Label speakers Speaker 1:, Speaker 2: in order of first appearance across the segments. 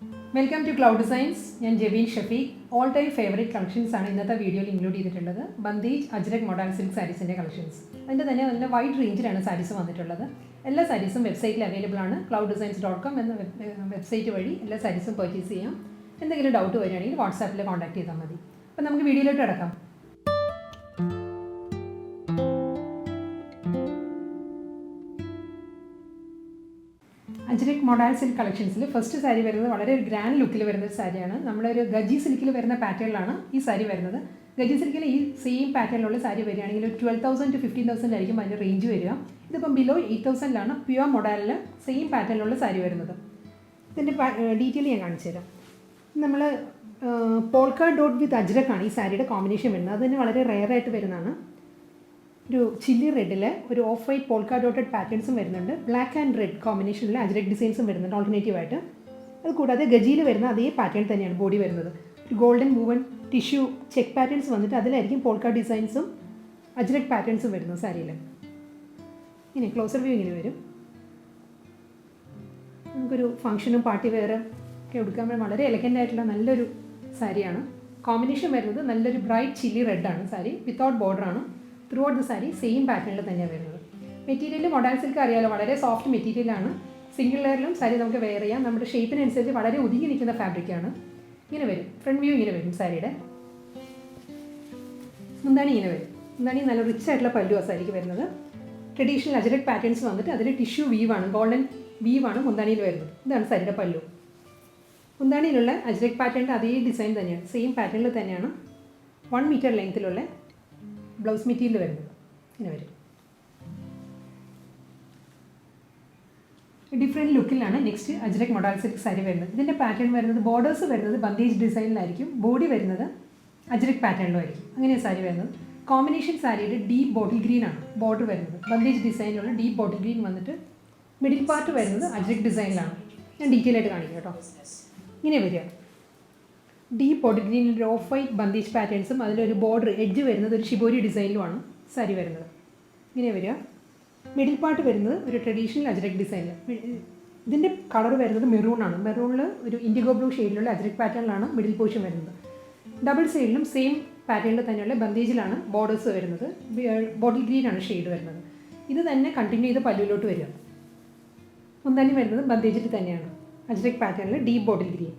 Speaker 1: Welcome to cloud designs. ഞാൻ Jebeen Shafeeq. All time favourite collections ആണ് ഇന്നത്തെ വീഡിയോയിൽ ഇൻക്ലൂഡ് ചെയ്തിട്ടുള്ളത്. ബന്ധേജ്, അജ്രക്, മൊഡാൽ സിൽക്ക് സാരീസിൻ്റെ കളക്ഷൻസ്. അതിൻ്റെ തന്നെ നല്ല വൈഡ് റേഞ്ചിലാണ് സാരീസ് വന്നിട്ടുള്ളത്. എല്ലാ സാരീസും വെബ്സൈറ്റിൽ അവൈലബിൾ ആണ്. clouddesigns.com എന്ന വെബ്സൈറ്റ് വഴി എല്ലാ സാരീസും പർച്ചേസ് ചെയ്യാം. എന്തെങ്കിലും ഡൗട്ട് വരികയാണെങ്കിൽ വാട്സാപ്പിൽ കോൺടാക്ട് ചെയ്താൽ മതി. അപ്പോൾ നമുക്ക് വീഡിയോയിലോട്ട് കിടക്കാം. അജ്രക് മൊഡാൽ സിൽക്ക് കളക്ഷൻസിൽ ഫസ്റ്റ് സാരി വരുന്നത് വളരെ ഒരു ഗ്രാൻഡ് ലുക്കിൽ വരുന്ന ഒരു സാരിയാണ്. നമ്മളൊരു ഗജി സിൽക്കിൽ വരുന്ന പാറ്റേണിലാണ് ഈ സാരി വരുന്നത്. ഗജി സിൽക്കിൽ ഈ സെയിം പാറ്റേണിലുള്ള സാരി വരികയാണെങ്കിൽ ഒരു 12,000 to 15,000 ആയിരിക്കും അതിൻ്റെ റേഞ്ച് വരിക. ഇതിപ്പം ബിലോ 8,000 പ്യുവർ മൊഡാലിൽ സെയിം പാറ്റേണിലുള്ള സാരി വരുന്നത്. ഇതിൻ്റെ ഡീറ്റെയിൽ ഞാൻ കാണിച്ചു തരാം. നമ്മൾ പോൾക്ക ഡോട്ട് വിത്ത് അജ്രക്കാണ് ഈ സാരിയുടെ കോമ്പിനേഷൻ വരുന്നത്. അത് തന്നെ വളരെ റെയറായിട്ട് വരുന്നതാണ്. ഒരു ചില്ലി റെഡിൽ ഒരു ഓഫ് വൈറ്റ് പോൾക്ക ഡോട്ടഡ് പാറ്റേൺസും വരുന്നുണ്ട്. ബ്ലാക്ക് ആൻഡ് റെഡ് കോമ്പിനേഷനിൽ അജ്രക് ഡിസൈൻസും വരുന്നുണ്ട് ഓൾട്ടർനേറ്റീവായിട്ട്. അത് കൂടാതെ ഗജിയിൽ വരുന്ന അതേ പാറ്റേൺ തന്നെയാണ് ബോഡി വരുന്നത്. ഒരു golden woven tissue check patterns വന്നിട്ട് അതിലായിരിക്കും പോൾക്ക ഡിസൈൻസും അജ്രക് പാറ്റേൺസും വരുന്നത് സാരിയിൽ. ഇനി ക്ലോസർ വ്യൂ ഇങ്ങനെ വരും. നമുക്കൊരു ഫംഗ്ഷനും പാർട്ടി വെയറും ഒക്കെ എടുക്കാൻ വളരെ എലഗൻ്റ് ആയിട്ടുള്ള നല്ലൊരു സാരിയാണ്. കോമ്പിനേഷൻ വരുന്നത് നല്ലൊരു ബ്രൈറ്റ് ചില്ലി റെഡാണ് സാരി. വിത്തൗട്ട് ബോർഡറാണ്. Throughout the sari same പാറ്റേണിൽ തന്നെയാണ് വരുന്നത്. മെറ്റീരിയൽ മൊഡാൽ സിൽക്ക് അറിയാലോ, വളരെ സോഫ്റ്റ് മെറ്റീരിയലാണ്. സിംഗിൾ ലെയറിലും സാരി നമുക്ക് വെയർ ചെയ്യാം. നമ്മുടെ ഷേപ്പിനനുസരിച്ച് വളരെ ഒതുങ്ങി നിൽക്കുന്ന ഫാബ്രിക്കാണ്. ഇങ്ങനെ വരും. ഫ്രണ്ട് വ്യൂ ഇങ്ങനെ വരും സാരിയുടെ. മുന്താണി ഇങ്ങനെ വരും. മുന്താണി നല്ല റിച്ച് ആയിട്ടുള്ള പല്ലു ആ സാരിക്ക് വരുന്നത്. ട്രഡീഷണൽ അജ്രക് പാറ്റേൺസ് വന്നിട്ട് അതിൽ ടിഷ്യൂ വീവാണ്, ഗോൾഡൻ വീവാണ് മുന്താണിയിൽ വരുന്നത്. ഇതാണ് സാരിയുടെ പല്ലു. മുന്താണിയിലുള്ള അജ്രക് പാറ്റേണിൻ്റെ അതേ ഡിസൈൻ തന്നെയാണ്, സെയിം പാറ്റേണിൽ തന്നെയാണ് 1 മീറ്റർ ലെങ്ത്തിലുള്ള ബ്ലൗസ് മെറ്റീരിയൽ വരുന്നത്. ഇങ്ങനെ വരും. ഡിഫറെൻറ്റ് ലുക്കിലാണ് next Ajrak modal silk sari വരുന്നത്. ഇതിൻ്റെ പാറ്റേൺ വരുന്നത് ബോർഡേഴ്സ് വരുന്നത് ബന്ധേജ് ഡിസൈനിലായിരിക്കും. ബോഡി വരുന്നത് അജ്രക് പാറ്റേണിലായിരിക്കും. അങ്ങനെയാണ് സാരി വരുന്നത്. കോമ്പിനേഷൻ സാരിയുടെ ഡീപ്പ് ബോട്ടിൽ ഗ്രീൻ ആണ് ബോർഡർ വരുന്നത്. ബന്ധേജ് ഡിസൈനിലുള്ള ഡീപ്പ് ബോട്ടിൽ ഗ്രീൻ വന്നിട്ട് മിഡിൽ പാർട്ട് വരുന്നത് അജ്രക് ഡിസൈനിലാണ്. ഞാൻ ഡീറ്റെയിൽ ആയിട്ട് കാണിക്കാം കേട്ടോ. ഇങ്ങനെ വരിക. ഡീപ്പ് ബോട്ടിൽ ഗ്രീനിൽ ഒരു ഓഫ് വൈറ്റ് ബന്ധേജ് പാറ്റേൺസും അതിലൊരു ബോർഡർ എഡ്ജ് വരുന്നത് ഒരു ഷിബോരി ഡിസൈനിലുമാണ് സാരി വരുന്നത്. ഇങ്ങനെ വരിക. മിഡിൽ പാർട്ട് വരുന്നത് ഒരു ട്രഡീഷണൽ അജ്രക് ഡിസൈനിൽ. ഇതിൻ്റെ കളർ വരുന്നത് മെറൂണാണ്. മെറൂണിൽ ഒരു ഇൻഡിഗോ ബ്ലൂ ഷെയ്ഡിലുള്ള അജ്രക് പാറ്റേണിലാണ് മിഡിൽ പോർഷൻ വരുന്നത്. ഡബിൾ സൈഡിലും സെയിം പാറ്റേണിൽ തന്നെയുള്ള ബന്ധേജിലാണ് ബോർഡേഴ്സ് വരുന്നത്. ബോട്ടിൽ ഗ്രീനാണ് ഷെയ്ഡ് വരുന്നത്. ഇത് തന്നെ കണ്ടിന്യൂ ചെയ്ത് പല്ലുവിലോട്ട് വരിക. മുന്താണി വരുന്നത് ബന്ധേജിൽ തന്നെയാണ് അജ്രക് പാറ്റേണിൽ ഡീപ്പ് ബോട്ടിൽ ഗ്രീൻ.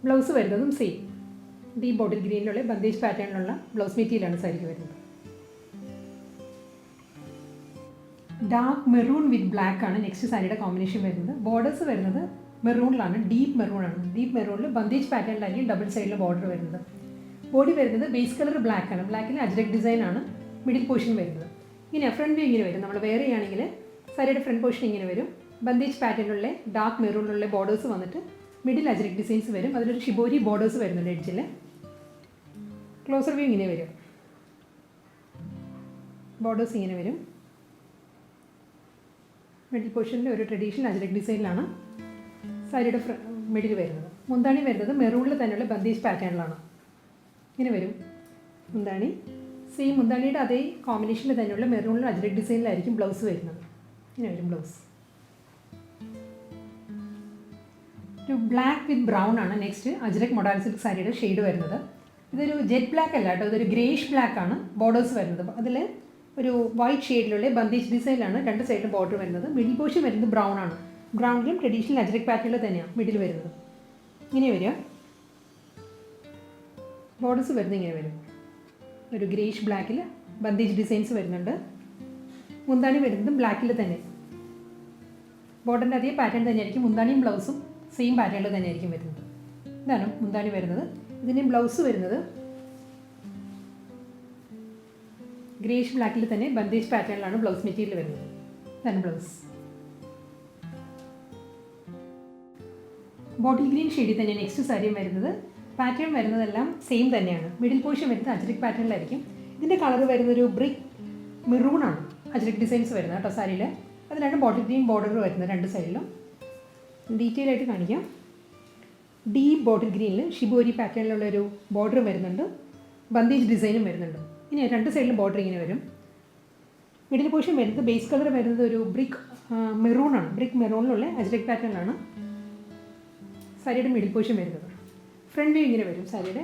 Speaker 1: ബ്ലൗസ് വരുന്നതും സെയിം ഡീപ്പ് ബോട്ടിൽ ഗ്രീനിലുള്ള ബന്ധേജ് പാറ്റേണിലുള്ള ബ്ലൗസ് മെറ്റീരിയലാണ് സാരിക്ക് വരുന്നത്. ഡാർക്ക് മെറൂൺ വിത്ത് ബ്ലാക്ക് ആണ് നെക്സ്റ്റ് സാരിയുടെ കോമ്പിനേഷൻ വരുന്നത്. ബോർഡേഴ്സ് വരുന്നത് മെറൂണിലാണ്, ഡീപ്പ് മെറൂണാണ്. ഡീപ്പ് മെറൂണിൽ ബന്ധേജ് പാറ്റേണിലായിരിക്കും ഡബിൾ സൈഡിൽ ബോർഡർ വരുന്നത്. ബോഡി വരുന്നത് ബേസ് കളർ ബ്ലാക്ക് ആണ്. ബ്ലാക്കിൽ അജ്രക് ഡിസൈൻ ആണ് മിഡിൽ പോർഷൻ വരുന്നത്. ഇങ്ങനെ ഫ്രണ്ട് വ്യൂ ഇങ്ങനെ വരും. നമ്മൾ വെയർ ചെയ്യുകയാണെങ്കിൽ സാരിയുടെ ഫ്രണ്ട് പോർഷൻ ഇങ്ങനെ വരും. ബന്ധേജ് പാറ്റേണിലുള്ള ഡാർക്ക് മെറൂണിലുള്ള ബോർഡേഴ്സ് വന്നിട്ട് മിഡിൽ അജ്രക് ഡിസൈൻസ് വരും. അതിലൊരു ഷിബോരി ബോർഡേഴ്സ് വരുന്നുണ്ട് എഡ്ജിൽ. ക്ലോസർ വ്യൂ ഇങ്ങനെ വരും. ബോർഡേഴ്സ് ഇങ്ങനെ വരും. മിഡിൽ പോർഷനിൽ ഒരു ട്രഡീഷണൽ അജ്രക് ഡിസൈനിലാണ് സാരിയുടെ മിഡിൽ വരുന്നത്. മുന്താണി വരുന്നത് മെറൂണിൽ തന്നെയുള്ള ബന്ധേജ് പാറ്റേണിലാണ്. ഇങ്ങനെ വരും മുന്താണി. സെയിം മുന്താണിയുടെ അതേ കോമ്പിനേഷനിൽ തന്നെയുള്ള മെറൂണിൽ അജ്രക് ഡിസൈനിലായിരിക്കും ബ്ലൗസ് വരുന്നത്. ഇങ്ങനെ വരും ബ്ലൗസ്. ഒരു ബ്ലാക്ക് വിത്ത് ബ്രൗൺ ആണ് നെക്സ്റ്റ് അജ്രക് മൊഡാൽ സിൽക്ക് സാരിയുടെ ഷെയ്ഡ് വരുന്നത്. ഇതൊരു ജെറ്റ് ബ്ലാക്ക് അല്ല കേട്ടോ, ഇതൊരു ഗ്രേഷ് ബ്ലാക്ക് ആണ് ബോർഡേഴ്സ് വരുന്നത്. അതിൽ ഒരു വൈറ്റ് ഷെയ്ഡിലുള്ള ബന്ധേജ് ഡിസൈനിലാണ് രണ്ട് സൈഡിലും ബോർഡർ വരുന്നത്. മിഡിൽ പോർഷൻ വരുന്നത് ബ്രൗൺ ആണ്. ബ്രൗണിലും ട്രഡീഷണൽ അജ്രക് പാറ്റേണിൽ തന്നെയാണ് മിഡിൽ വരുന്നത്. ഇങ്ങനെ വരിക. ബോർഡേഴ്സ് വരുന്നത് ഇങ്ങനെ വരും. ഒരു ഗ്രേഷ് ബ്ലാക്കിൽ ബന്ധേജ് ഡിസൈൻസ് വരുന്നുണ്ട്. മുന്താണി വരുന്നതും ബ്ലാക്കിൽ തന്നെ. ബോർഡറിൻ്റെ അതേ പാറ്റേൺ തന്നെയായിരിക്കും മുന്താണിയും ബ്ലൗസും സെയിം പാറ്റേണിൽ തന്നെയായിരിക്കും വരുന്നത്. ഇതാണ് മുന്താണി വരുന്നത്. ഇതിൻ്റെ ബ്ലൗസ് വരുന്നത് ഗ്രേഷ് ബ്ലാക്കിൽ തന്നെ ബന്ധേജ് പാറ്റേണിലാണ് ബ്ലൗസ് മെറ്റീരിയൽ വരുന്നത്. ഇതാണ് ബ്ലൗസ്. ബോട്ടിൽ ഗ്രീൻ ഷെയ്ഡിൽ തന്നെ നെക്സ്റ്റ് സാരിയും വരുന്നത്. പാറ്റേൺ വരുന്നതെല്ലാം സെയിം തന്നെയാണ്. മിഡിൽ പോർഷൻ വരുന്നത് അജ്രക് പാറ്റേണിലായിരിക്കും. ഇതിൻ്റെ കളർ വരുന്നൊരു ബ്രിക്ക് മെറൂണാണ് അജ്രക് ഡിസൈൻസ് വരുന്നത് കേട്ടോ സാരിയിൽ. അതിലാണ് ബോട്ടിൽ ഗ്രീൻ ബോർഡർ വരുന്നത് രണ്ട് സൈഡിലും. ഡീറ്റെയിൽ ആയിട്ട് കാണിക്കാം. ഡീപ്പ് ബോട്ടിൽ ഗ്രീനിൽ ഷിബോരി പാറ്റേണിലുള്ളൊരു ബോർഡർ വരുന്നുണ്ട്. ബന്ധേജ് ഡിസൈനും വരുന്നുണ്ട്. ഇനി രണ്ട് സൈഡിലും ബോർഡർ ഇങ്ങനെ വരും. മിഡിൽ പോർഷൻ വരുന്നത് ബേസ് കളർ വരുന്നത് ഒരു ബ്രിക്ക് മെറൂണാണ്, ബ്രിക്ക് മെറൂണിലുള്ള അജ്രക് പാറ്റേണിലാണ് സാരിയുടെ മിഡിൽ പോർഷൻ വരുന്നത്. ഫ്രണ്ട് വ്യൂ ഇങ്ങനെ വരും. സാരിയുടെ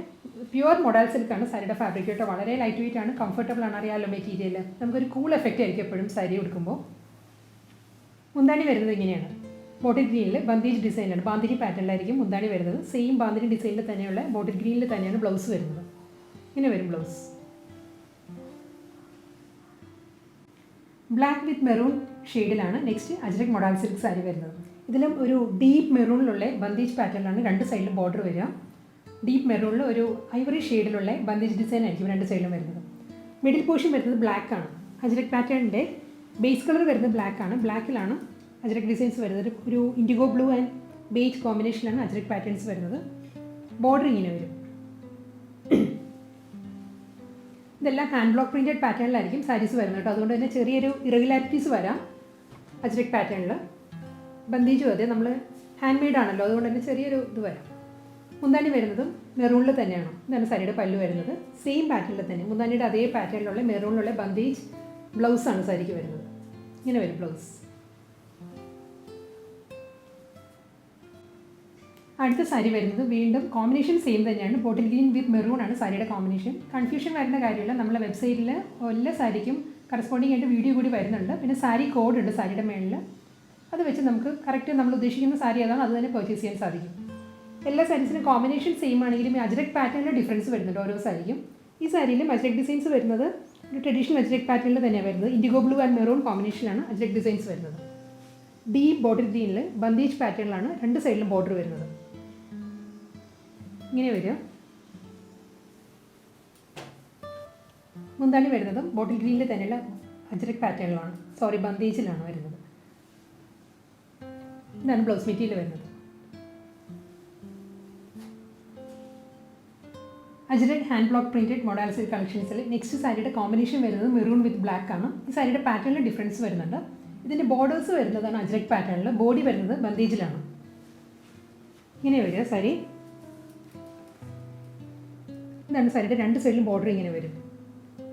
Speaker 1: പ്യുവർ മൊഡാൽ സിൽക്കാണ് സാരിയുടെ ഫാബ്രിക് കേട്ടോ. വളരെ ലൈറ്റ് വെയിറ്റ് ആണ്, കംഫർട്ടബിൾ ആണ്. അറിയാമല്ലോ മെറ്റീരിയൽ, നമുക്കൊരു കൂൾ എഫക്റ്റ് ആയിരിക്കും എപ്പോഴും സാരി എടുക്കുമ്പോൾ. മുന്താണി വരുന്നത് ഇങ്ങനെയാണ്, ബോട്ടിൽ ഗ്രീനിൽ ബന്ദേജ് ഡിസൈനാണ്, ബാന്ധിനി പാറ്റേണിലായിരിക്കും മുന്താണി വരുന്നത്. സെയിം ബാന്ധിനി ഡിസൈനിൽ തന്നെയുള്ള ബോട്ടിൽ ഗ്രീനിൽ തന്നെയാണ് ബ്ലൗസ് വരുന്നത്. ഇങ്ങനെ വരും ബ്ലൗസ്. ബ്ലാക്ക് വിത്ത് മെറൂൺ ഷെയ്ഡിലാണ് next Ajrak modal silk sari വരുന്നത്. ഇതിലും ഒരു ഡീപ്പ് മെറൂണിലുള്ള ബന്ദേജ് പാറ്റേണിലാണ് രണ്ട് സൈഡിലും ബോർഡർ വരിക. ഡീപ്പ് മെറൂണിൽ ഒരു ഐവറി ഷെയ്ഡിലുള്ള ബന്ദേജ് ഡിസൈൻ ആയിരിക്കും രണ്ട് സൈഡിലും വരുന്നത്. മിഡിൽ പോർഷൻ വരുന്നത് ബ്ലാക്ക് ആണ്. അജ്രക് പാറ്റേണിൻ്റെ ബേസ് കളർ വരുന്നത് ബ്ലാക്ക് ആണ്. ബ്ലാക്കിലാണ് അജ്രക് ഡിസൈൻസ് വരുന്നത്. ഒരു ഇൻഡിഗോ ബ്ലൂ ആൻഡ് ബേജ് കോമ്പിനേഷനിലാണ് അജ്രക് പാറ്റേൺസ് വരുന്നത്. ബോർഡർ ഇങ്ങനെ വരും. ഇതെല്ലാം ഹാൻഡ് ബ്ലോക്ക് പ്രിൻറ്റഡ് പാറ്റേണിലായിരിക്കും സാരീസ് വരുന്നത് കേട്ടോ. അതുകൊണ്ട് തന്നെ ചെറിയൊരു ഇറഗുലാരിറ്റീസ് വരാം അജ്രക് പാറ്റേണിൽ. ബന്ദേജും അതെ, നമ്മൾ ഹാൻഡ് മെയ്ഡ് ആണല്ലോ, അതുകൊണ്ട് തന്നെ ചെറിയൊരു ഇത് വരാം. മുന്താണി വരുന്നതും മെറൂണിൽ തന്നെയാണ്. ഇതാണ് സാരിയുടെ പല്ലു വരുന്നത്. സെയിം പാറ്റേണിൽ തന്നെ മുന്താണിയുടെ അതേ പാറ്റേണിലുള്ള മെറൂണിലുള്ള ബന്ദേജ് ബ്ലൗസാണ് സാരിക്ക് വരുന്നത്. ഇങ്ങനെ വരും ബ്ലൗസ്. അടുത്ത സാരി വരുന്നത് വീണ്ടും കോമ്പിനേഷൻ സെയിം തന്നെയാണ്. ബോട്ടിൽ ഗ്രീൻ വിത്ത് മെറൂൺ ആണ് സാരിയുടെ കോമ്പിനേഷൻ. കൺഫ്യൂഷൻ വരുന്ന കാര്യമില്ല. നമ്മളെ വെബ്സൈറ്റിൽ എല്ലാ സാരിക്കും കറസ്പോണ്ടിങ് ആയിട്ട് വീഡിയോ കൂടി വരുന്നുണ്ട്. പിന്നെ സാരി കോഡ് ഉണ്ട് സാരിയുടെ മേളിൽ. അത് വെച്ച് നമുക്ക് കറക്റ്റ് നമ്മൾ ഉദ്ദേശിക്കുന്ന സാരി ഏതാണ് അത് തന്നെ പർച്ചേസ് ചെയ്യാൻ സാധിക്കും. എല്ലാ സാരീസിനും കോമ്പിനേഷൻ സെയിം ആണെങ്കിലും ഈ അജ്രക് പാറ്റേണിൽ ഡിഫറൻസ് വരുന്നുണ്ട് ഓരോ സാരിക്കും. ഈ സാരിയിലും അജ്രക് ഡിസൈൻസ് വരുന്നത് ഒരു ട്രഡീഷണൽ അജ്രക് പാറ്റേണിൽ തന്നെയാണ് വരുന്നത്. ഇൻഡിഗോ ബ്ലൂ ആൻഡ് മെറൂൺ കോമ്പിനേഷനാണ് അജ്രക് ഡിസൈൻസ് വരുന്നത്. ഡീപ്പ് ബോട്ടിൽ ഗ്രീനിൽ ബന്ദേജ് പാറ്റേണിലാണ് രണ്ട് സൈഡിലും ബോർഡർ വരുന്നത്. ഇങ്ങനെ വരിക. മുന്താണി വരുന്നതും ബോട്ടിൽ ഗ്രീനിൽ തന്നെയുള്ള അജ്രക് പാറ്റേണിലാണ്, ബന്ദേജിലാണ് വരുന്നത്. ഇതാണ് ബ്ലൗസ് മെറ്റീരിയൽ വരുന്നത്. Ajrak hand block printed modal silk കളക്ഷൻസിൽ നെക്സ്റ്റ് സാരിയുടെ കോമ്പിനേഷൻ വരുന്നത് മെറൂൺ വിത്ത് ബ്ലാക്ക് ആണ്. ഈ സാരിയുടെ പാറ്റേണിൽ ഡിഫറൻസ് വരുന്നുണ്ട്. ഇതിൻ്റെ ബോർഡേഴ്സ് വരുന്നതാണ് അജ്രക് പാറ്റേണിൽ, ബോഡി വരുന്നത് ബന്ദേജിലാണ്. ഇങ്ങനെ വരിക സാരി. ഇതാണ് സാരിയുടെ രണ്ട് സൈഡിലും ബോർഡർ ഇങ്ങനെ വരും.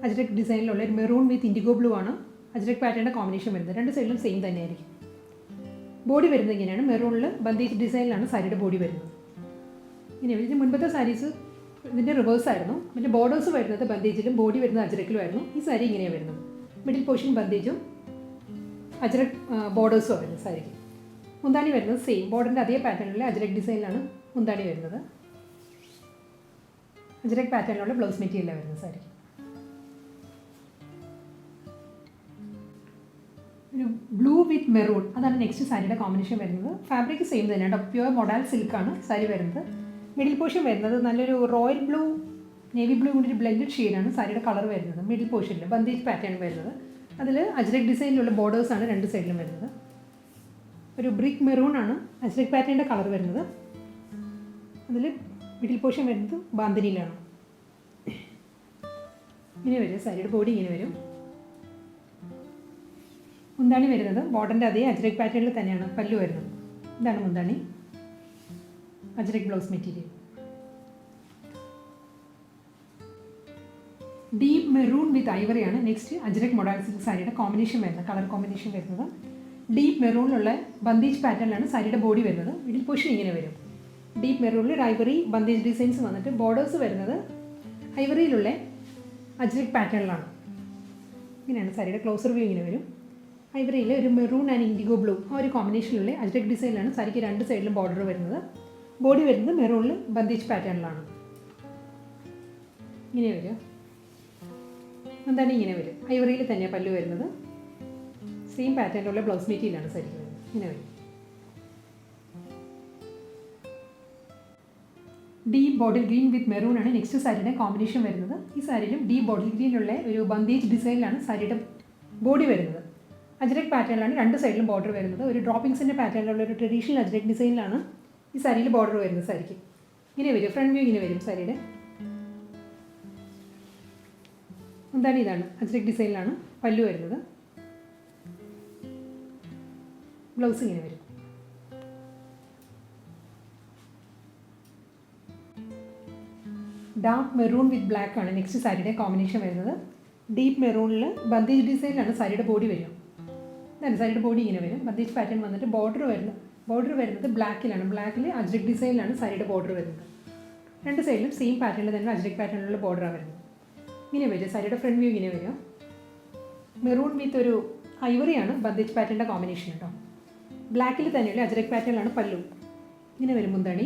Speaker 1: അജ്രക് ഡിസൈനിലുള്ള ഒരു മെറൂൺ വിത്ത് ഇൻഡിഗോ ബ്ലൂ ആണ് അജ്രക് പാറ്റേണിൻ്റെ കോമ്പിനേഷൻ വരുന്നത്. രണ്ട് സൈഡിലും സെയിം തന്നെയായിരിക്കും. ബോഡി വരുന്നത് ഇങ്ങനെയാണ്. മെറൂണിൽ ബന്ദേജ് ഡിസൈനിലാണ് സാരിയുടെ ബോഡി വരുന്നത്. ഇങ്ങനെ ഇതിന് മുൻപത്തെ സാരീസ് ഇതിൻ്റെ റിവേഴ്സ് ആയിരുന്നു. പിന്നെ ബോർഡേഴ്സ് വരുന്നത് ബന്ദേജിലും ബോഡി വരുന്നത് അജ്രക്കിലും ആയിരുന്നു. ഈ സാരി ഇങ്ങനെയാണ് വരുന്നത്. മിഡിൽ പോർഷൻ ബന്ദേജും അജ്രക് ബോർഡേഴ്സും വരുന്നത് സാരിക്ക്. മുന്താണി വരുന്നത് സെയിം ബോർഡറിൻ്റെ അതേ പാറ്റേണിലുള്ള അജ്രക് ഡിസൈനിലാണ് മുന്താണി വരുന്നത്. അജ്രക് പാറ്റേണിലുള്ള ബ്ലൗസ് മെറ്റീരിയലാണ് വരുന്നത് സാരിക്ക്. ഒരു ബ്ലൂ വിത്ത് മെറൂൺ അതാണ് നെക്സ്റ്റ് സാരിയുടെ കോമ്പിനേഷൻ വരുന്നത്. ഫാബ്രിക് സെയിം തന്നെയാണ്. പ്യുവർ മൊഡാൽ സിൽക്കാണ് സാരി വരുന്നത്. മിഡിൽ പോർഷൻ വരുന്നത് നല്ലൊരു റോയൽ ബ്ലൂ നേവി ബ്ലൂ കൊണ്ടൊരു ബ്ലെൻഡഡ് ഷെയ്ഡാണ് സാരിയുടെ കളർ വരുന്നത്. മിഡിൽ പോർഷനിൽ ബന്ദേജ് പാറ്റേൺ വരുന്നത്. അതിൽ അജ്രക് ഡിസൈനിലുള്ള ബോർഡേഴ്സാണ് രണ്ട് സൈഡിലും വരുന്നത്. ഒരു ബ്രിക്ക് മെറൂൺ ആണ് അജ്രക് പാറ്റേണിൻ്റെ കളർ വരുന്നത്. അതിൽ മിഡിൽ പോർഷൻ വരുന്നത് ബാന്ധിനിയിലാണ്. ഇങ്ങനെ വരും സാരിയുടെ ബോഡി. ഇങ്ങനെ വരും. മുന്താണി വരുന്നത് ബോർഡറിൻ്റെ അതേ അജ്രക് പാറ്റേണിൽ തന്നെയാണ് പല്ലു വരുന്നത്. ഇതാണ് മുന്താണി. Ajrak blouse material. Deep maroon with ഐവറിയാണ് നെക്സ്റ്റ് അജ്രക് മൊഡാൽ സിൽക്ക് സാരിയുടെ കോമ്പിനേഷൻ വരുന്നത്. കളർ കോമ്പിനേഷൻ വരുന്നത് ഡീപ്പ് മെറൂണിലുള്ള ബന്ദേജ് പാറ്റേണിലാണ് സാരിയുടെ ബോഡി വരുന്നത്. മിഡിൽ പോർഷൻ ഇങ്ങനെ വരും. ഡീപ്പ് മെറൂണിൽ ഒരു ഐവറി ബന്ദേജ് ഡിസൈൻസ് വന്നിട്ട് ബോർഡേഴ്സ് വരുന്നത് ഐവറിയിലുള്ള അജ്രക് പാറ്റേണിലാണ്. ഇങ്ങനെയാണ് സാരിയുടെ ക്ലോസർ വ്യൂ. ഇങ്ങനെ വരും. ഐവറിയിൽ ഒരു മെറൂൺ ആൻഡ് ഇൻഡിഗോ ബ്ലൂ ആ ഒരു കോമ്പിനേഷനിലുള്ള അജ്രക് ഡിസൈനിലാണ് സാരിക്ക് രണ്ട് സൈഡിലും ബോർഡർ വരുന്നത്. ബോഡി വരുന്നത് മെറൂണിൽ ബന്ദേജ് പാറ്റേണിലാണ്. ഇങ്ങനെ വരും. എന്താണ് ഇങ്ങനെ വരും. ഐവറിയിൽ തന്നെയാണ് പല്ലു വരുന്നത്. സെയിം പാറ്റേണിലുള്ള ബ്ലൗസ് മെറ്റീരിയലാണ് സാരിക്ക് വരുന്നത്. ഇങ്ങനെ വരും. ഡീപ്പ് ബോട്ടിൽ ഗ്രീൻ വിത്ത് മെറൂൺ ആണ് നെക്സ്റ്റ് സാരിയുടെ കോമ്പിനേഷൻ വരുന്നത്. ഈ സാരിയിലും ഡീപ്പ് ബോട്ടിൽ ഗ്രീനുള്ള ഒരു ബന്ദേജ് ഡിസൈനിലാണ് സാരിയുടെ ബോഡി വരുന്നത്. അജ്രക് പാറ്റേണിലാണ് രണ്ട് സൈഡിലും ബോർഡർ വരുന്നത്. ഒരു ഡ്രോപ്പിംഗ്സിൻ്റെ പാറ്റേണിലുള്ള ഒരു ട്രഡീഷണൽ അജ്രക് ഡിസൈനിലാണ് ഈ സാരിയിൽ ബോർഡർ വരുന്നത് സാരിക്ക്. ഇങ്ങനെ വരും. ഫ്രണ്ട് വ്യൂ ഇങ്ങനെ വരും സാരിയുടെ. എന്താണ് ഇതാണ് അജ്രക് ഡിസൈനിലാണ് പല്ലു വരുന്നത്. ബ്ലൗസ് ഇങ്ങനെ വരും. ഡാർക്ക് മെറൂൺ വിത്ത് ബ്ലാക്ക് ആണ് നെക്സ്റ്റ് സാരിയുടെ കോമ്പിനേഷൻ വരുന്നത്. ഡീപ്പ് മെറൂണിൽ ബന്ദേജ് ഡിസൈനിലാണ് സാരിയുടെ ബോഡി വരിക. ഇതാണ് സാരിയുടെ ബോഡി ഇങ്ങനെ വരും. ബന്ദേജ് പാറ്റേൺ വന്നിട്ട് ബോർഡർ വരുന്നത് ബ്ലാക്കിലാണ്. ബ്ലാക്കിൽ അജ്രക് ഡിസൈനിലാണ് സാരിയുടെ ബോർഡർ വരുന്നത്. രണ്ട് സൈഡിലും സെയിം പാറ്റേണിൽ തന്നെ അജ്രക് പാറ്റേണിലുള്ള ബോർഡറാണ് വരുന്നത്. ഇങ്ങനെ വരും സാരിയുടെ ഫ്രണ്ട് വ്യൂ. ഇങ്ങനെ വരും. മെറൂൺ വിത്ത് ഒരു ഐവറിയാണ് ബന്ദേജ് പാറ്റേണിൻ്റെ കോമ്പിനേഷൻ കേട്ടോ. ബ്ലാക്കിൽ തന്നെയുള്ള അജ്രക് പാറ്റേണിലാണ് പല്ലു. ഇങ്ങനെ വരും മുന്താണി.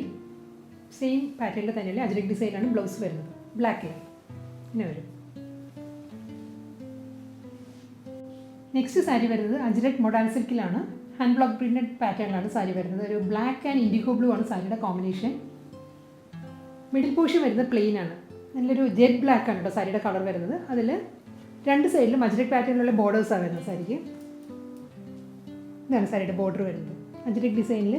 Speaker 1: സെയിം പാറ്റേണിൽ തന്നെയുള്ള അജ്രക് ഡിസൈനിലാണ് ബ്ലൗസ് വരുന്നത്. ബ്ലാക്കിൽ ഇങ്ങനെ വരും. നെക്സ്റ്റ് സാരി വരുന്നത് അജ്രക് മൊഡാൽ സിൽക്കിലാണ്. ഹാൻഡ് ബ്ലോക്ക് പ്രിൻറ്റഡ് പാറ്റേണിലാണ് സാരി വരുന്നത്. ഒരു ബ്ലാക്ക് ആൻഡ് ഇൻഡിഗോ ബ്ലൂ ആണ് സാരിയുടെ കോമ്പിനേഷൻ. മിഡിൽ പോർഷൻ വരുന്നത് പ്ലെയിൻ ആണ്. നല്ലൊരു ജെറ്റ് ബ്ലാക്ക് ആണ് കേട്ടോ സാരിയുടെ കളർ വരുന്നത്. അതിൽ രണ്ട് സൈഡിലും അജ്രക് പാറ്റേണിലുള്ള ബോർഡേഴ്സാണ് വരുന്നത് സാരിക്ക്. ഇതാണ് സാരിയുടെ ബോർഡർ വരുന്നത്. അജ്രക് ഡിസൈനിൽ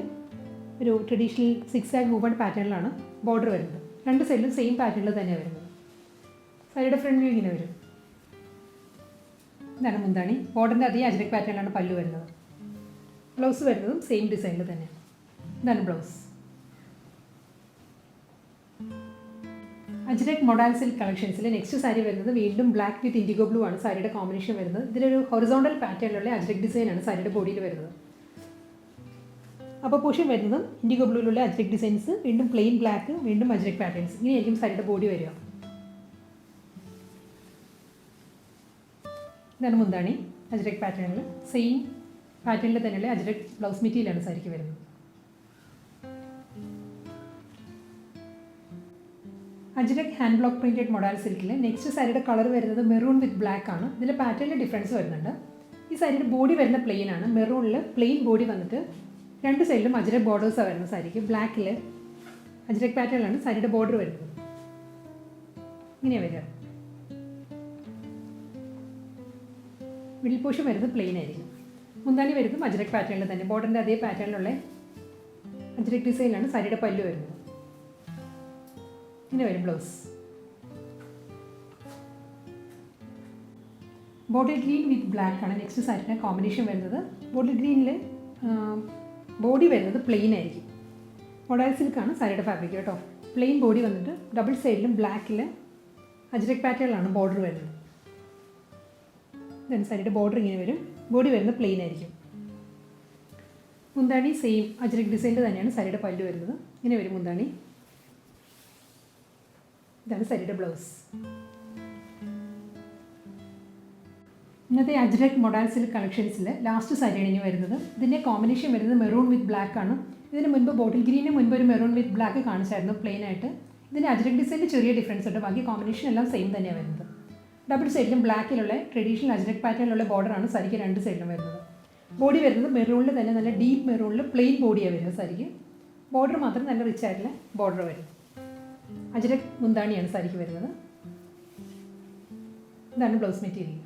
Speaker 1: ഒരു ട്രഡീഷണൽ 6 ആഗ് മൂവ്മെൻറ്റ് പാറ്റേണിലാണ് ബോർഡർ വരുന്നത്. രണ്ട് സൈഡിലും സെയിം പാറ്റേണിൽ തന്നെയാണ് വരുന്നത്. സാരിയുടെ ഫ്രണ്ട് വ്യൂ ഇങ്ങനെ വരും. ഇതാണ് മുന്താണി. ബോർഡറിൻ്റെ അതേ അജ്രക് പാറ്റേണിലാണ് പല്ലു വരുന്നത്. ബ്ലൗസ് വരുന്നതും സെയിം ഡിസൈനിൽ തന്നെയാണ്. ഇതാണ് ബ്ലൗസ്. അജ്രക് മൊഡാൽ സിൽക്ക് കളക്ഷൻസിൽ നെക്സ്റ്റ് സാരി വരുന്നത് വീണ്ടും ബ്ലാക്ക് വിത്ത് ഇൻഡിഗോ ബ്ലൂ ആണ് സാരിയുടെ കോമ്പിനേഷൻ വരുന്നത്. ഇതിലൊരു ഹൊറിസോണ്ടൽ പാറ്റേണിലുള്ള അജ്രക് ഡിസൈനാണ് സാരിയുടെ ബോഡിയിൽ വരുന്നത്. അപ്പോൾ പോർഷൻ വരുന്നതും ഇൻഡിഗോ ബ്ലൂയിലുള്ള അജ്രക് ഡിസൈൻസ്, വീണ്ടും പ്ലെയിൻ ബ്ലാക്ക്, വീണ്ടും അജ്രക് പാറ്റേൺസ്. ഇങ്ങനെയായിരിക്കും സാരിയുടെ ബോഡി വരിക. ഇതാണ് മുന്താണി. അജ്രക് പാറ്റേണിൽ സെയിം പാറ്റേണിൽ തന്നെയുള്ള അജ്രക് ബ്ലൗസ് മെറ്റീരിയലാണ് സാരിക്ക് വരുന്നത്. Ajrak hand block printed modal സിൽക്കിൽ നെക്സ്റ്റ് സാരിയുടെ കളർ വരുന്നത് മെറൂൺ വിത്ത് ബ്ലാക്ക് ആണ്. ഇതിൽ പാറ്റേണിൽ ഡിഫറൻസ് വരുന്നുണ്ട്. ഈ സാരിയുടെ ബോഡി വരുന്ന പ്ലെയിൻ ആണ്. മെറൂണിൽ പ്ലെയിൻ ബോഡി വന്നിട്ട് രണ്ട് സൈഡിലും അജ്രക് ബോർഡേഴ്സാണ് വരുന്നത് സാരിക്ക്. ബ്ലാക്കിൽ അജ്രക് പാറ്റേണിലാണ് സാരിയുടെ ബോർഡർ വരുന്നത്. ഇങ്ങനെ വരിക. മിഡിൽ പോർഷൻ വരുന്നത് പ്ലെയിൻ ആയിരിക്കും. മുന്താണി വരുന്നതും അജ്രക് പാറ്റേണിൽ തന്നെ ബോർഡറിൻ്റെ അതേ പാറ്റേണിലുള്ള അജ്രക് ഡിസൈനിലാണ് സാരിയുടെ പല്ലു വരുന്നത്. ഇങ്ങനെ വരും ബ്ലൗസ്. ബോട്ടിൽ ഗ്രീൻ വിത്ത് ബ്ലാക്ക് ആണ് നെക്സ്റ്റ് സാരിയുടെ കോമ്പിനേഷൻ വരുന്നത്. ബോട്ടിൽ ഗ്രീനിൽ ബോഡി വരുന്നത് പ്ലെയിൻ ആയിരിക്കും. മൊഡാൽ സിൽക്കാണ് സാരിയുടെ ഫാബ്രിക് കേട്ടോ. പ്ലെയിൻ ബോഡി വന്നിട്ട് ഡബിൾ സൈഡിലും ബ്ലാക്കിൽ അജ്രക് പാറ്റേണിലാണ് ബോർഡർ വരുന്നത്. ഇതാണ് സാരിയുടെ ബോർഡർ ഇങ്ങനെ വരും. ബോഡി വരുന്നത് പ്ലെയിൻ ആയിരിക്കും. മുന്താണി സെയിം അജ്രക് ഡിസൈനിൽ തന്നെയാണ് സാരിയുടെ പല്ലു വരുന്നത്. ഇങ്ങനെ വരും മുന്താണി. ഇതാണ് സാരിയുടെ ബ്ലൗസ്. ഇന്നത്തെ അജ്രക് മൊഡാൽ സിൽക്ക് കളക്ഷൻസിൽ ലാസ്റ്റ് സാരിയാണ് ഇനി വരുന്നത്. ഇതിൻ്റെ കോമ്പിനേഷൻ വരുന്നത് മെറൂൺ വിത്ത് ബ്ലാക്ക് ആണ്. ഇതിന് മുൻപ് ബോട്ടിൽ ഗ്രീനിന് മുൻപ് ഒരു മെറൂൺ വിത്ത് ബ്ലാക്ക് കാണിച്ചായിരുന്നു പ്ലെയിൻ ആയിട്ട്. ഇതിൻ്റെ അജ്രക് ഡിസൈനിൽ ചെറിയ ഡിഫറൻസ് ഉണ്ട്. ബാക്കി കോമ്പിനേഷൻ എല്ലാം സെയിം തന്നെയാണ് വരുന്നത്. ഡബിൾ സൈഡിലും ബ്ലാക്കിലുള്ള ട്രഡീഷണൽ അജ്രക് പാറ്റേണിലുള്ള ബോർഡറാണ് സാരിക്ക് രണ്ട് സൈഡിലും വരുന്നത്. ബോഡി വരുന്നത് മെറൂണിൽ തന്നെ നല്ല ഡീപ്പ് മെറൂണിൽ പ്ലെയിൻ ബോഡിയാണ് വരുന്നത് സാരിക്ക്. ബോർഡർ മാത്രം നല്ല റിച്ച് ആയിട്ടുള്ള ബോർഡർ വരും. അജ്രക് മുന്താണിയാണ് സാരിക്ക് വരുന്നത്. ഇതാണ് ബ്ലൗസ് മെറ്റീരിയൽ.